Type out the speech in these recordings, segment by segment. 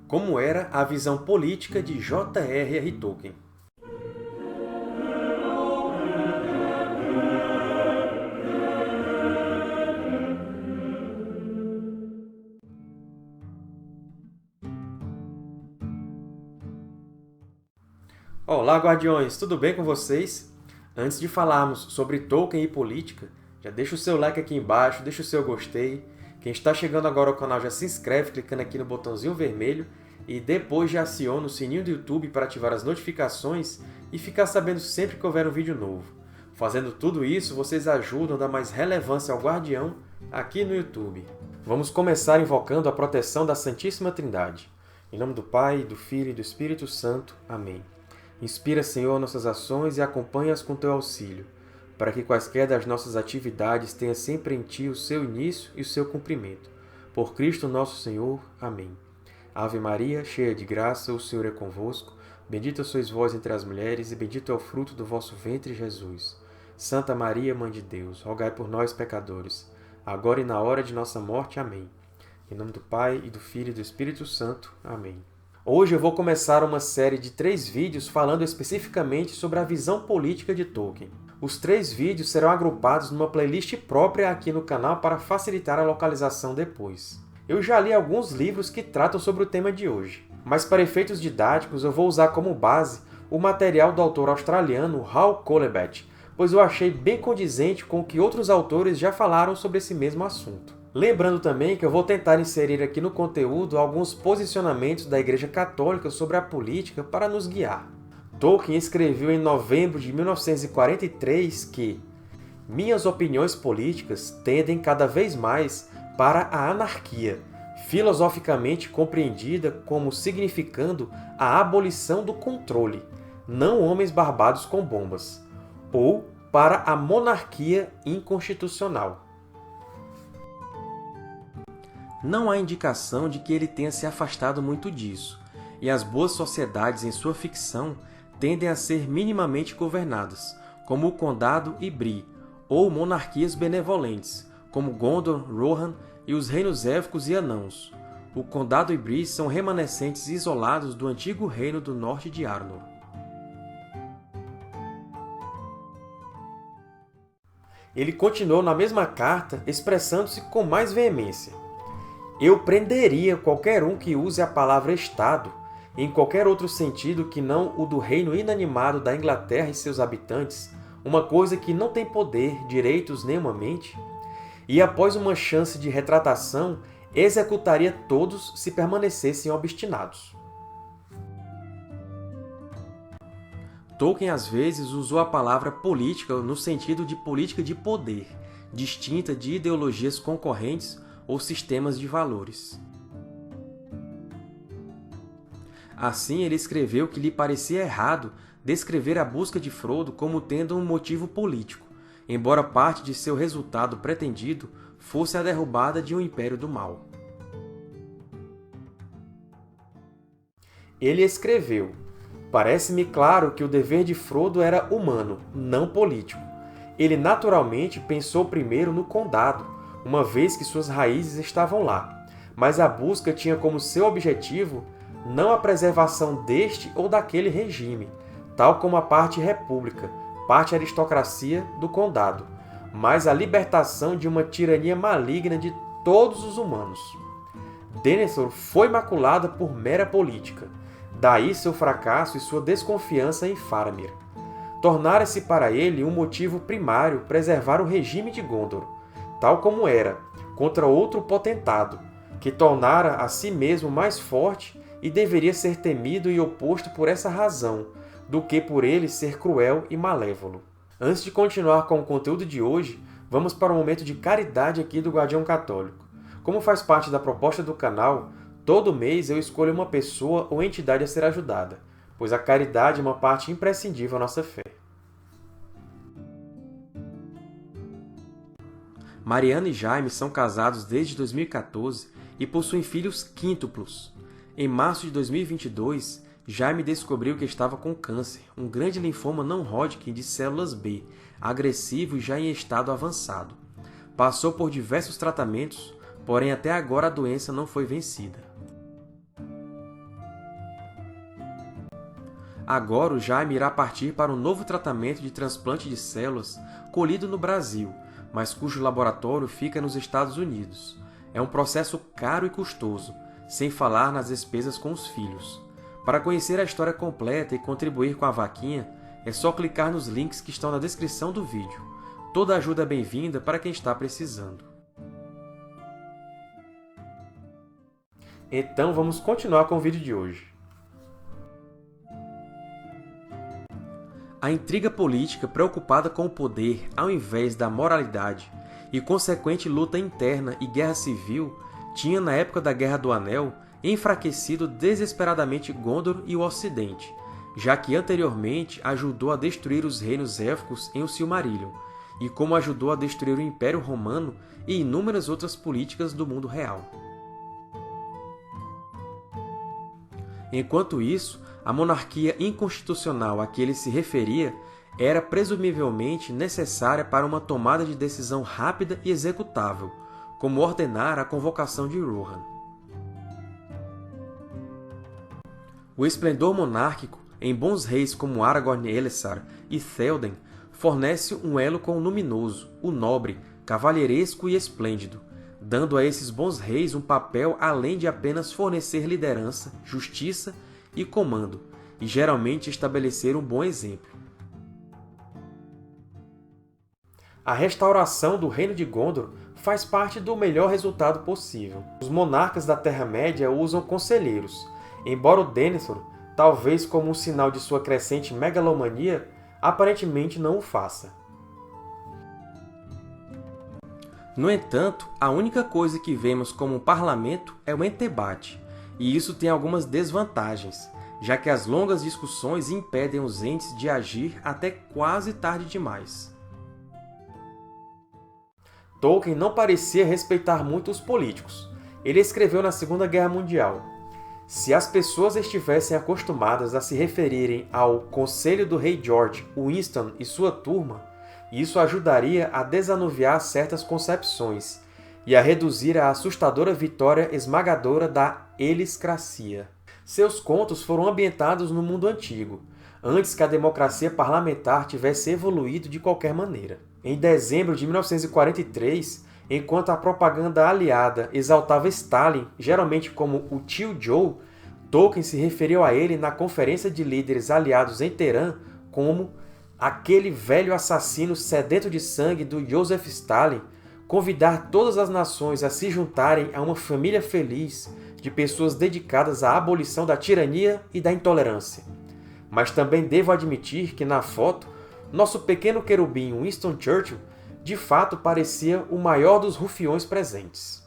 como era a visão política de J.R.R. Tolkien. Olá, Guardiões! Tudo bem com vocês? Antes de falarmos sobre Tolkien e política, já deixa o seu like aqui embaixo, deixa o seu gostei. Quem está chegando agora ao canal já se inscreve clicando aqui no botãozinho vermelho e depois já aciona o sininho do YouTube para ativar as notificações e ficar sabendo sempre que houver um vídeo novo. Fazendo tudo isso, vocês ajudam a dar mais relevância ao Guardião aqui no YouTube. Vamos começar invocando a proteção da Santíssima Trindade. Em nome do Pai, do Filho e do Espírito Santo. Amém. Inspira, Senhor, nossas ações e acompanha-as com Teu auxílio, para que quaisquer das nossas atividades tenha sempre em Ti o seu início e o seu cumprimento. Por Cristo nosso Senhor. Amém. Ave Maria, cheia de graça, o Senhor é convosco. Bendita sois vós entre as mulheres, e bendito é o fruto do vosso ventre, Jesus. Santa Maria, Mãe de Deus, rogai por nós, pecadores, agora e na hora de nossa morte. Amém. Em nome do Pai, e do Filho e do Espírito Santo. Amém. Hoje eu vou começar uma série de 3 vídeos falando especificamente sobre a visão política de Tolkien. Os 3 vídeos serão agrupados numa playlist própria aqui no canal para facilitar a localização depois. Eu já li alguns livros que tratam sobre o tema de hoje, mas para efeitos didáticos eu vou usar como base o material do autor australiano Hal Colebat, pois eu achei bem condizente com o que outros autores já falaram sobre esse mesmo assunto. Lembrando também que eu vou tentar inserir aqui no conteúdo alguns posicionamentos da Igreja Católica sobre a política para nos guiar. Tolkien escreveu em novembro de 1943 que minhas opiniões políticas tendem cada vez mais para a anarquia, filosoficamente compreendida como significando a abolição do controle, não homens barbados com bombas, ou para a monarquia inconstitucional. Não há indicação de que ele tenha se afastado muito disso, e as boas sociedades em sua ficção tendem a ser minimamente governadas, como o Condado e Bree, ou monarquias benevolentes, como Gondor, Rohan e os reinos élficos e anãos. O Condado e Bree são remanescentes isolados do antigo reino do norte de Arnor. Ele continuou na mesma carta, expressando-se com mais veemência. Eu prenderia qualquer um que use a palavra Estado em qualquer outro sentido que não o do reino inanimado da Inglaterra e seus habitantes, uma coisa que não tem poder, direitos nem uma mente, e após uma chance de retratação, executaria todos se permanecessem obstinados. Tolkien às vezes usou a palavra política no sentido de política de poder, distinta de ideologias concorrentes ou sistemas de valores. Assim, ele escreveu que lhe parecia errado descrever a busca de Frodo como tendo um motivo político, embora parte de seu resultado pretendido fosse a derrubada de um império do mal. Ele escreveu: parece-me claro que o dever de Frodo era humano, não político. Ele naturalmente pensou primeiro no Condado, uma vez que suas raízes estavam lá, mas a busca tinha como seu objetivo não a preservação deste ou daquele regime, tal como a parte república, parte aristocracia do condado, mas a libertação de uma tirania maligna de todos os humanos. Denethor foi maculada por mera política, daí seu fracasso e sua desconfiança em Faramir. Tornara-se para ele um motivo primário preservar o regime de Gondor, tal como era, contra outro potentado, que tornara a si mesmo mais forte e deveria ser temido e oposto por essa razão, do que por ele ser cruel e malévolo. Antes de continuar com o conteúdo de hoje, vamos para um momento de caridade aqui do Guardião Católico. Como faz parte da proposta do canal, todo mês eu escolho uma pessoa ou entidade a ser ajudada, pois a caridade é uma parte imprescindível da nossa fé. Mariana e Jaime são casados desde 2014 e possuem filhos quíntuplos. Em março de 2022, Jaime descobriu que estava com câncer, um grande linfoma não Hodgkin de células B, agressivo e já em estado avançado. Passou por diversos tratamentos, porém até agora a doença não foi vencida. agora o Jaime irá partir para um novo tratamento de transplante de células colhido no Brasil, mas cujo laboratório fica nos Estados Unidos. É um processo caro e custoso, sem falar nas despesas com os filhos. Para conhecer a história completa e contribuir com a vaquinha, é só clicar nos links que estão na descrição do vídeo. Toda ajuda é bem-vinda para quem está precisando. Então vamos continuar com o vídeo de hoje. A intriga política preocupada com o poder ao invés da moralidade e consequente luta interna e guerra civil tinha, na época da Guerra do Anel, enfraquecido desesperadamente Gondor e o Ocidente, já que anteriormente ajudou a destruir os reinos élficos em O Silmarillion, e como ajudou a destruir o Império Romano e inúmeras outras políticas do mundo real. Enquanto isso, a monarquia inconstitucional a que ele se referia era presumivelmente necessária para uma tomada de decisão rápida e executável, como ordenar a convocação de Rohan. O esplendor monárquico, em bons reis como Aragorn Elessar e Théoden, fornece um elo com o luminoso, o nobre, cavalheiresco e esplêndido, dando a esses bons reis um papel além de apenas fornecer liderança, justiça e comando, e geralmente estabelecer um bom exemplo. A restauração do Reino de Gondor faz parte do melhor resultado possível. Os monarcas da Terra-média usam conselheiros, embora o Denethor, talvez como um sinal de sua crescente megalomania, aparentemente não o faça. No entanto, a única coisa que vemos como um parlamento é o entebate, e isso tem algumas desvantagens, já que as longas discussões impedem os entes de agir até quase tarde demais. Tolkien não parecia respeitar muito os políticos. Ele escreveu na Segunda Guerra Mundial: se as pessoas estivessem acostumadas a se referirem ao Conselho do Rei George, Winston e sua turma, isso ajudaria a desanuviar certas concepções e a reduzir a assustadora vitória esmagadora da eliscracia. Seus contos foram ambientados no mundo antigo, antes que a democracia parlamentar tivesse evoluído de qualquer maneira. Em dezembro de 1943, enquanto a propaganda aliada exaltava Stalin, geralmente como o Tio Joe, Tolkien se referiu a ele na Conferência de Líderes Aliados em Teherã como aquele velho assassino sedento de sangue do Joseph Stalin, convidar todas as nações a se juntarem a uma família feliz de pessoas dedicadas à abolição da tirania e da intolerância. Mas também devo admitir que, na foto, nosso pequeno querubim Winston Churchill de fato parecia o maior dos rufiões presentes.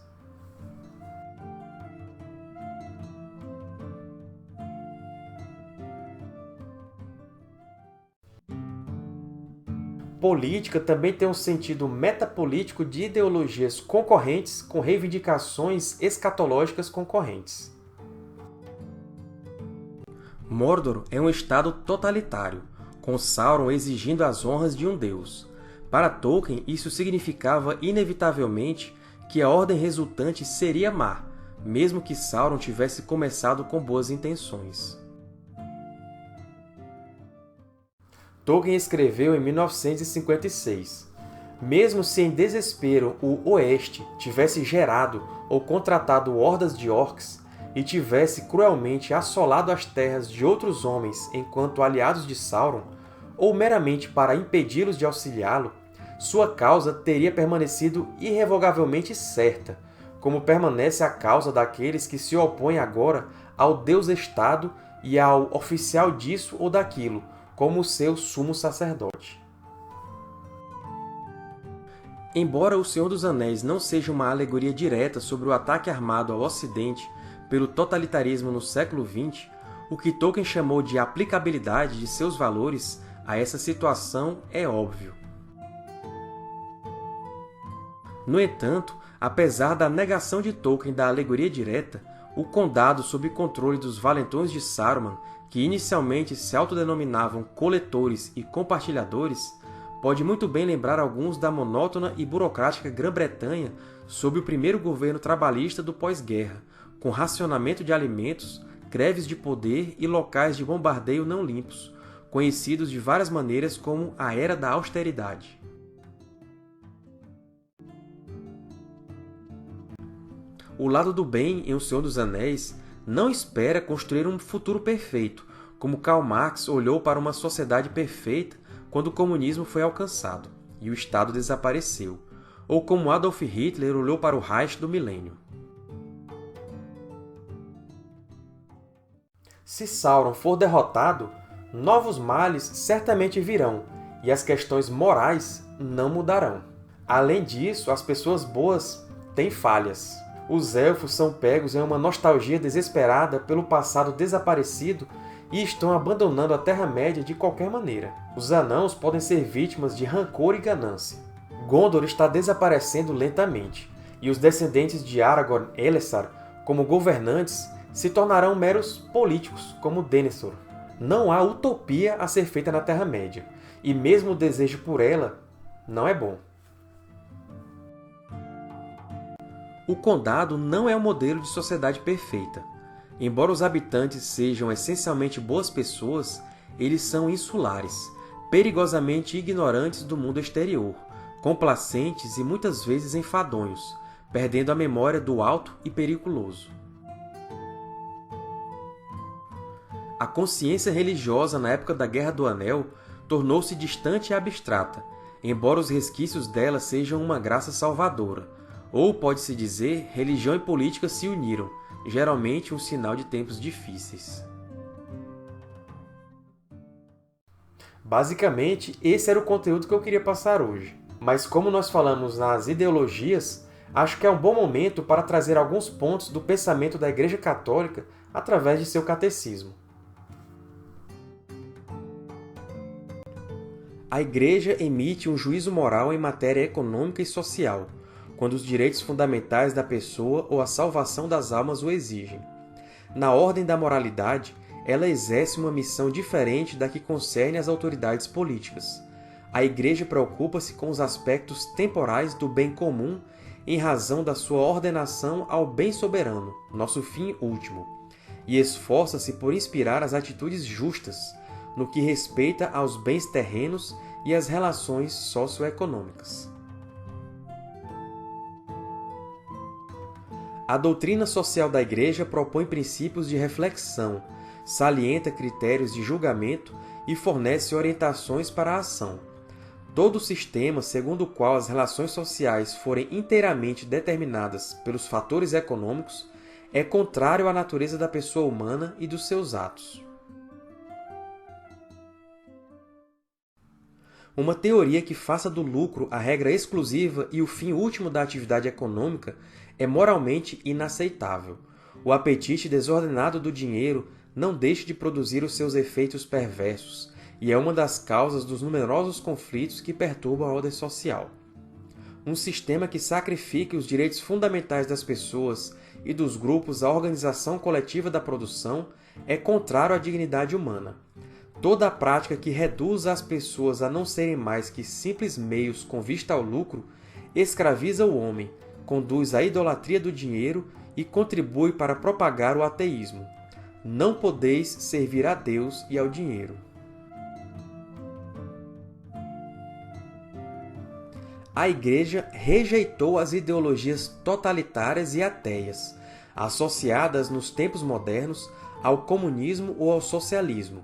Política também tem um sentido metapolítico de ideologias concorrentes com reivindicações escatológicas concorrentes. Mordor é um estado totalitário, com Sauron exigindo as honras de um deus. Para Tolkien, isso significava inevitavelmente que a ordem resultante seria má, mesmo que Sauron tivesse começado com boas intenções. Tolkien escreveu em 1956. Mesmo se em desespero o Oeste tivesse gerado ou contratado hordas de orcs e tivesse cruelmente assolado as terras de outros homens enquanto aliados de Sauron, ou meramente para impedi-los de auxiliá-lo, sua causa teria permanecido irrevogavelmente certa, como permanece a causa daqueles que se opõem agora ao Deus-Estado e ao oficial disso ou daquilo, como seu sumo sacerdote. Embora O Senhor dos Anéis não seja uma alegoria direta sobre o ataque armado ao Ocidente pelo totalitarismo no século XX, o que Tolkien chamou de aplicabilidade de seus valores a essa situação é óbvio. No entanto, apesar da negação de Tolkien da alegoria direta, o condado sob controle dos valentões de Saruman, que inicialmente se autodenominavam coletores e compartilhadores, pode muito bem lembrar alguns da monótona e burocrática Grã-Bretanha sob o primeiro governo trabalhista do pós-guerra, com racionamento de alimentos, greves de poder e locais de bombardeio não limpos, conhecidos de várias maneiras como a Era da Austeridade. O lado do bem em O Senhor dos Anéis não espera construir um futuro perfeito, como Karl Marx olhou para uma sociedade perfeita quando o comunismo foi alcançado e o Estado desapareceu, ou como Adolf Hitler olhou para o Reich do milênio. Se Sauron for derrotado, novos males certamente virão, e as questões morais não mudarão. Além disso, as pessoas boas têm falhas. Os Elfos são pegos em uma nostalgia desesperada pelo passado desaparecido e estão abandonando a Terra-média de qualquer maneira. Os Anãos podem ser vítimas de rancor e ganância. Gondor está desaparecendo lentamente, e os descendentes de Aragorn e Elessar, como governantes, se tornarão meros políticos, como Denethor. Não há utopia a ser feita na Terra-média, e mesmo o desejo por ela não é bom. O Condado não é um modelo de sociedade perfeita. Embora os habitantes sejam essencialmente boas pessoas, eles são insulares, perigosamente ignorantes do mundo exterior, complacentes e muitas vezes enfadonhos, perdendo a memória do alto e periculoso. A consciência religiosa na época da Guerra do Anel tornou-se distante e abstrata, embora os resquícios dela sejam uma graça salvadora. Ou, pode-se dizer, religião e política se uniram, geralmente um sinal de tempos difíceis. Basicamente, esse era o conteúdo que eu queria passar hoje. Mas como nós falamos nas ideologias, acho que é um bom momento para trazer alguns pontos do pensamento da Igreja Católica através de seu catecismo. A Igreja emite um juízo moral em matéria econômica e social, quando os direitos fundamentais da pessoa ou a salvação das almas o exigem. Na ordem da moralidade, ela exerce uma missão diferente da que concerne às autoridades políticas. A Igreja preocupa-se com os aspectos temporais do bem comum em razão da sua ordenação ao bem soberano, nosso fim último, e esforça-se por inspirar as atitudes justas, no que respeita aos bens terrenos e às relações socioeconômicas. A doutrina social da Igreja propõe princípios de reflexão, salienta critérios de julgamento e fornece orientações para a ação. Todo sistema segundo o qual as relações sociais forem inteiramente determinadas pelos fatores econômicos é contrário à natureza da pessoa humana e dos seus atos. Uma teoria que faça do lucro a regra exclusiva e o fim último da atividade econômica é moralmente inaceitável. O apetite desordenado do dinheiro não deixa de produzir os seus efeitos perversos, e é uma das causas dos numerosos conflitos que perturbam a ordem social. Um sistema que sacrifique os direitos fundamentais das pessoas e dos grupos à organização coletiva da produção é contrário à dignidade humana. Toda a prática que reduza as pessoas a não serem mais que simples meios com vista ao lucro escraviza o homem, conduz à idolatria do dinheiro e contribui para propagar o ateísmo. Não podeis servir a Deus e ao dinheiro. A Igreja rejeitou as ideologias totalitárias e ateias, associadas nos tempos modernos ao comunismo ou ao socialismo.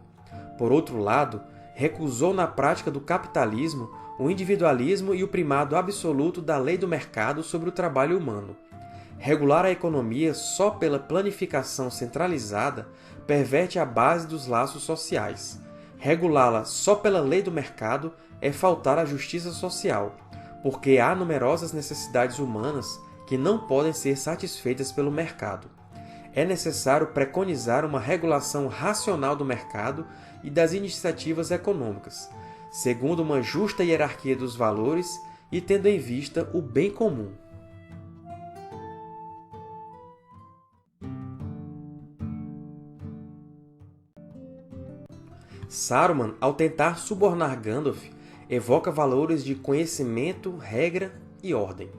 Por outro lado, recusou na prática do capitalismo o individualismo e o primado absoluto da lei do mercado sobre o trabalho humano. Regular a economia só pela planificação centralizada perverte a base dos laços sociais. Regulá-la só pela lei do mercado é faltar à justiça social, porque há numerosas necessidades humanas que não podem ser satisfeitas pelo mercado. É necessário preconizar uma regulação racional do mercado e das iniciativas econômicas, segundo uma justa hierarquia dos valores e tendo em vista o bem comum. Saruman, ao tentar subornar Gandalf, evoca valores de conhecimento, regra e ordem.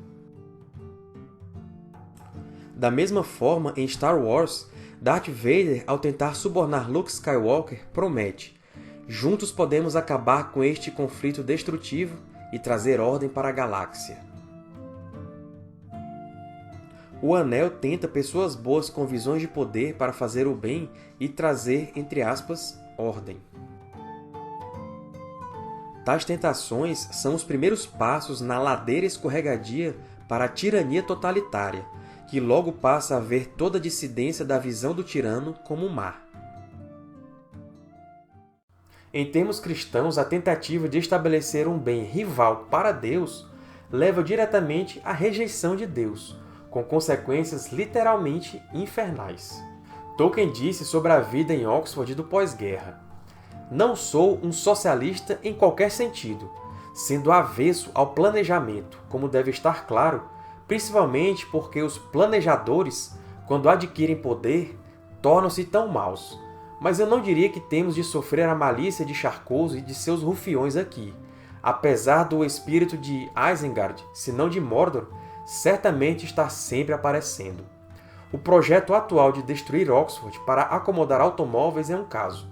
Da mesma forma, em Star Wars, Darth Vader, ao tentar subornar Luke Skywalker, promete: juntos podemos acabar com este conflito destrutivo e trazer ordem para a galáxia. O Anel tenta pessoas boas com visões de poder para fazer o bem e trazer, entre aspas, ordem. Tais tentações são os primeiros passos na ladeira escorregadia para a tirania totalitária, que logo passa a ver toda a dissidência da visão do tirano como má. Em termos cristãos, a tentativa de estabelecer um bem rival para Deus leva diretamente à rejeição de Deus, com consequências literalmente infernais. Tolkien disse sobre a vida em Oxford do pós-guerra: "Não sou um socialista em qualquer sentido, sendo avesso ao planejamento, como deve estar claro, principalmente porque os planejadores, quando adquirem poder, tornam-se tão maus. Mas eu não diria que temos de sofrer a malícia de Charcoso e de seus rufiões aqui. Apesar do espírito de Isengard, se não de Mordor, certamente está sempre aparecendo. O projeto atual de destruir Oxford para acomodar automóveis é um caso.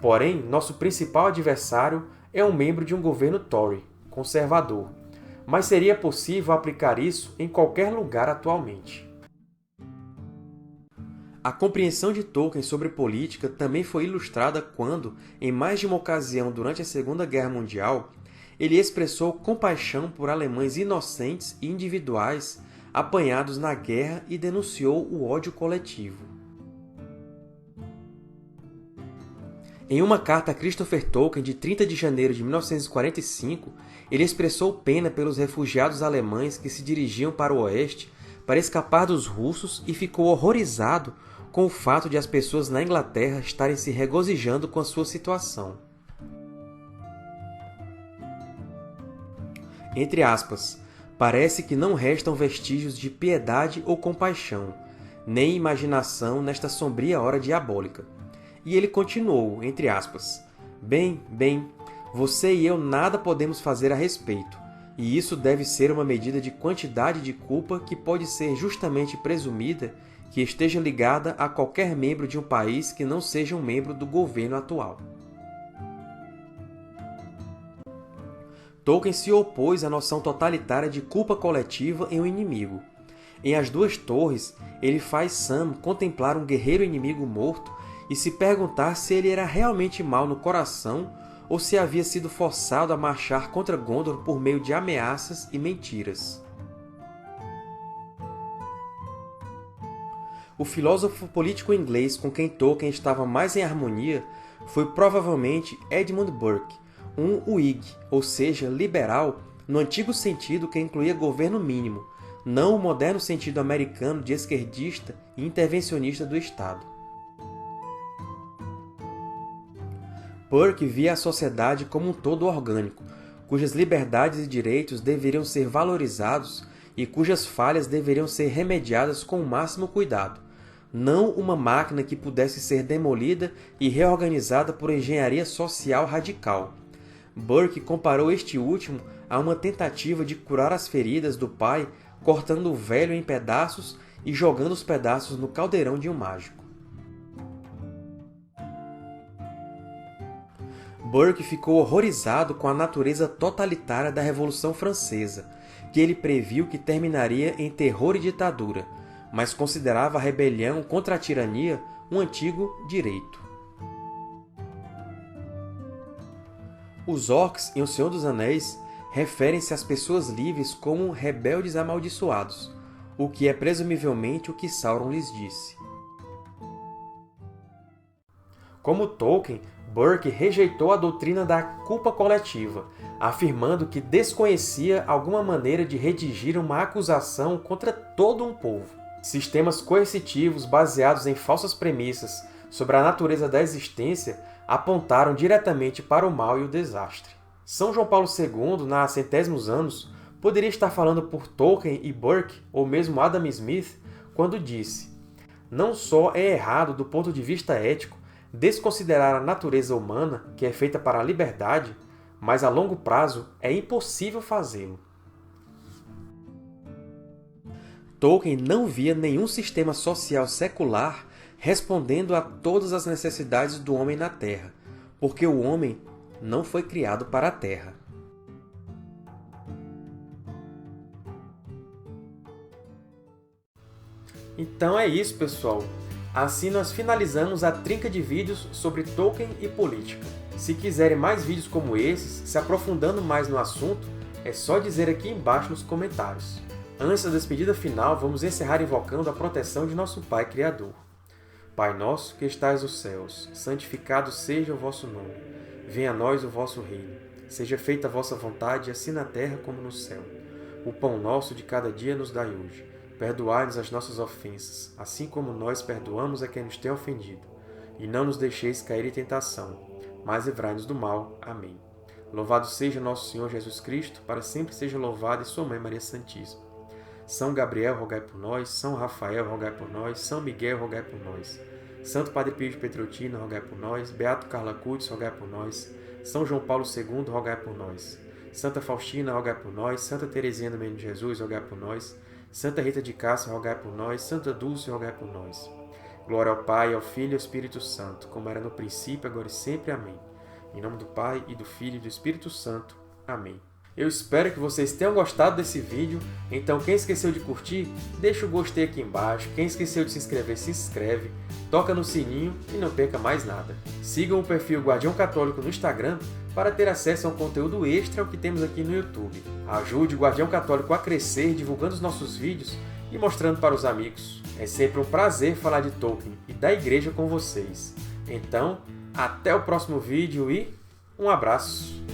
Porém, nosso principal adversário é um membro de um governo Tory, conservador. Mas seria possível aplicar isso em qualquer lugar atualmente." A compreensão de Tolkien sobre política também foi ilustrada quando, em mais de uma ocasião durante a Segunda Guerra Mundial, ele expressou compaixão por alemães inocentes e individuais apanhados na guerra e denunciou o ódio coletivo. Em uma carta a Christopher Tolkien de 30 de janeiro de 1945, ele expressou pena pelos refugiados alemães que se dirigiam para o oeste para escapar dos russos e ficou horrorizado com o fato de as pessoas na Inglaterra estarem se regozijando com a sua situação. Entre aspas, parece que não restam vestígios de piedade ou compaixão, nem imaginação nesta sombria hora diabólica. E ele continuou, entre aspas, bem, você e eu nada podemos fazer a respeito, e isso deve ser uma medida de quantidade de culpa que pode ser justamente presumida que esteja ligada a qualquer membro de um país que não seja um membro do governo atual. Tolkien se opôs à noção totalitária de culpa coletiva em um inimigo. Em As Duas Torres, ele faz Sam contemplar um guerreiro inimigo morto e se perguntar se ele era realmente mau no coração ou se havia sido forçado a marchar contra Gondor por meio de ameaças e mentiras. O filósofo político inglês com quem Tolkien estava mais em harmonia foi provavelmente Edmund Burke, um Whig, ou seja, liberal, no antigo sentido que incluía governo mínimo, não o moderno sentido americano de esquerdista e intervencionista do Estado. Burke via a sociedade como um todo orgânico, cujas liberdades e direitos deveriam ser valorizados e cujas falhas deveriam ser remediadas com o máximo cuidado, não uma máquina que pudesse ser demolida e reorganizada por engenharia social radical. Burke comparou este último a uma tentativa de curar as feridas do pai cortando o velho em pedaços e jogando os pedaços no caldeirão de um mágico. Burke ficou horrorizado com a natureza totalitária da Revolução Francesa, que ele previu que terminaria em terror e ditadura, mas considerava a rebelião contra a tirania um antigo direito. Os orcs em O Senhor dos Anéis referem-se às pessoas livres como rebeldes amaldiçoados, o que é presumivelmente o que Sauron lhes disse. Como Tolkien, Burke rejeitou a doutrina da culpa coletiva, afirmando que desconhecia alguma maneira de redigir uma acusação contra todo um povo. Sistemas coercitivos baseados em falsas premissas sobre a natureza da existência apontaram diretamente para o mal e o desastre. São João Paulo II, na centésimos anos, poderia estar falando por Tolkien e Burke, ou mesmo Adam Smith, quando disse: "Não só é errado do ponto de vista ético desconsiderar a natureza humana, que é feita para a liberdade, mas a longo prazo é impossível fazê-lo." Tolkien não via nenhum sistema social secular respondendo a todas as necessidades do homem na Terra, porque o homem não foi criado para a Terra. Então é isso, pessoal! Assim nós finalizamos a trinca de vídeos sobre Tolkien e política. Se quiserem mais vídeos como esses, se aprofundando mais no assunto, é só dizer aqui embaixo nos comentários. Antes da despedida final, vamos encerrar invocando a proteção de nosso Pai Criador. Pai nosso que estais nos céus, santificado seja o vosso nome. Venha a nós o vosso reino. Seja feita a vossa vontade, assim na terra como no céu. O pão nosso de cada dia nos dai hoje. Perdoai-nos as nossas ofensas, assim como nós perdoamos a quem nos tem ofendido. E não nos deixeis cair em tentação, mas livrai-nos do mal. Amém. Louvado seja nosso Senhor Jesus Cristo, para sempre seja louvado, e sua Mãe Maria Santíssima. São Gabriel, rogai por nós. São Rafael, rogai por nós. São Miguel, rogai por nós. Santo Padre Pio de Pietrelcina, rogai por nós. Beato Carla Cutes, rogai por nós. São João Paulo II, rogai por nós. Santa Faustina, rogai por nós. Santa Teresinha do Menino Jesus, rogai por nós. Santa Rita de Cássia, rogai por nós. Santa Dulce, rogai por nós. Glória ao Pai, ao Filho e ao Espírito Santo, como era no princípio, agora e sempre. Amém. Em nome do Pai, e do Filho e do Espírito Santo. Amém. Eu espero que vocês tenham gostado desse vídeo, então quem esqueceu de curtir, deixa o gostei aqui embaixo, quem esqueceu de se inscrever, se inscreve, toca no sininho e não perca mais nada. Sigam o perfil Guardião Católico no Instagram para ter acesso a um conteúdo extra ao que temos aqui no YouTube. Ajude o Guardião Católico a crescer divulgando os nossos vídeos e mostrando para os amigos. É sempre um prazer falar de Tolkien e da Igreja com vocês. Então, até o próximo vídeo e um abraço!